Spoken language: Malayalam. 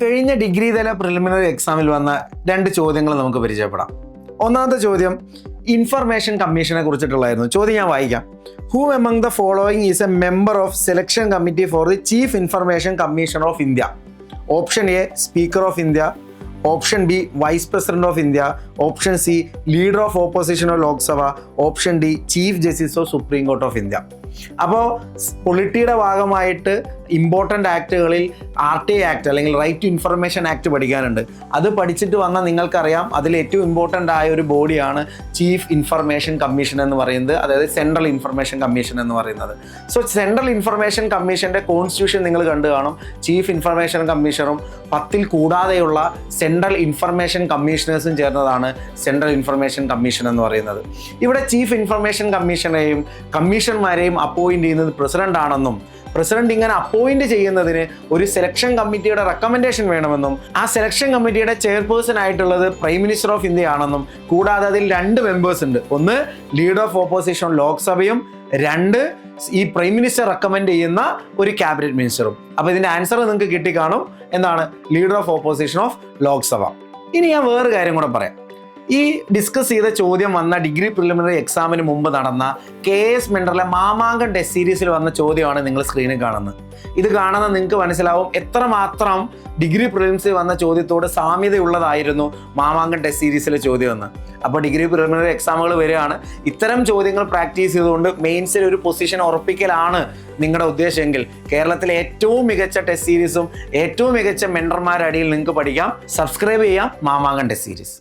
കഴിഞ്ഞ ഡിഗ്രി തല പ്രിലിമിനറി എക്സാമിൽ വന്ന 2 ചോദ്യങ്ങൾ നമുക്ക് പരിചയപ്പെടാം. ഒന്നാമത്തെ ചോദ്യം ഇൻഫർമേഷൻ കമ്മീഷനെ കുറിച്ചിട്ടുള്ളായിരുന്നു. ചോദ്യം ഞാൻ വായിക്കാം. Who among the following is a member of selection committee for the chief information commission of India? Option A speaker of India, option B vice president of India, option C leader of opposition of Lok Sabha, option D chief justice of supreme court of India. അപ്പോൾ പൊളിറ്റിയുടെ ഭാഗമായിട്ട് ഇമ്പോർട്ടൻ്റ് ആക്ടുകളിൽ RTI ആക്ട് അല്ലെങ്കിൽ റൈറ്റ് ടു ഇൻഫർമേഷൻ ആക്ട് പഠിക്കാനുണ്ട്. അത് പഠിച്ചിട്ട് വന്നാൽ നിങ്ങൾക്കറിയാം അതിൽ ഏറ്റവും ഇമ്പോർട്ടൻ്റ് ആയ ഒരു ബോഡിയാണ് ചീഫ് ഇൻഫർമേഷൻ കമ്മീഷൻ എന്ന് പറയുന്നത്, അതായത് സെൻട്രൽ ഇൻഫർമേഷൻ കമ്മീഷൻ എന്ന് പറയുന്നത്. സോ സെൻട്രൽ ഇൻഫർമേഷൻ കമ്മീഷൻ്റെ കോൺസ്റ്റിറ്റ്യൂഷൻ നിങ്ങൾ കണ്ടു കാണും. ചീഫ് ഇൻഫർമേഷൻ കമ്മീഷണറും 10 കൂടാതെയുള്ള സെൻട്രൽ ഇൻഫർമേഷൻ കമ്മീഷണേഴ്സും ചേർന്നതാണ് സെൻട്രൽ ഇൻഫർമേഷൻ കമ്മീഷൻ എന്ന് പറയുന്നത്. ഇവിടെ ചീഫ് ഇൻഫർമേഷൻ കമ്മീഷനെയും കമ്മീഷന്മാരെയും അപ്പോയിന്റ് ചെയ്യുന്നത് പ്രസിഡന്റ് ആണെന്നും പ്രസിഡന്റ് ഇങ്ങനെ അപ്പോയിന്റ് ചെയ്യുന്നതിന് ഒരു സെലക്ഷൻ കമ്മിറ്റിയുടെ റെക്കമെൻഡേഷൻ വേണമെന്നും ആ സെലക്ഷൻ കമ്മിറ്റിയുടെ ചെയർപേഴ്സൺ ആയിട്ടുള്ളത് പ്രൈം മിനിസ്റ്റർ ഓഫ് ഇന്ത്യ ആണെന്നും കൂടാതെ അതിൽ 2 മെമ്പേഴ്സ് ഉണ്ട്. ഒന്ന് ലീഡർ ഓഫ് ഓപ്പോസിഷൻ ലോക്സഭയും 2 ഈ പ്രൈം മിനിസ്റ്റർ റെക്കമെൻഡ് ചെയ്യുന്ന ഒരു ക്യാബിനറ്റ് മിനിസ്റ്ററും. അപ്പോൾ ഇതിന്റെ ആൻസർ നിങ്ങൾക്ക് കിട്ടിക്കാണും. എന്താണ്? Leader of opposition of Lok Sabha. ഇനി ഞാൻ വേറൊരു കാര്യം കൂടെ പറയാം. ഈ ഡിസ്കസ് ചെയ്ത ചോദ്യം വന്ന ഡിഗ്രി പ്രിലിമിനറി എക്സാമിന് മുമ്പ് നടന്ന KS മെൻഡറിലെ മാമാങ്കം ടെസ്റ്റ് സീരീസിൽ വന്ന ചോദ്യമാണ് നിങ്ങൾ സ്ക്രീനിൽ കാണുന്നത്. ഇത് കാണുന്ന നിങ്ങൾക്ക് മനസ്സിലാവും എത്രമാത്രം ഡിഗ്രി പ്രിലിംസിൽ വന്ന ചോദ്യത്തോട് സാമ്യതയുള്ളതായിരുന്നു മാമാങ്കം ടെസ്റ്റ് സീരീസിലെ ചോദ്യം എന്ന്. അപ്പോൾ ഡിഗ്രി പ്രിലിമിനറി എക്സാമുകൾ വരികയാണ്. ഇത്തരം ചോദ്യങ്ങൾ പ്രാക്ടീസ് ചെയ്തുകൊണ്ട് മെയിൻസിൽ ഒരു പൊസിഷൻ ഉറപ്പിക്കലാണ് നിങ്ങളുടെ ഉദ്ദേശമെങ്കിൽ കേരളത്തിലെ ഏറ്റവും മികച്ച ടെസ്റ്റ് സീരീസും ഏറ്റവും മികച്ച മെൻഡർമാരുടെ അടിയിൽ നിങ്ങൾക്ക് പഠിക്കാം. സബ്സ്ക്രൈബ് ചെയ്യാം മാമാങ്കം ടെസ്റ്റ് സീരീസ്.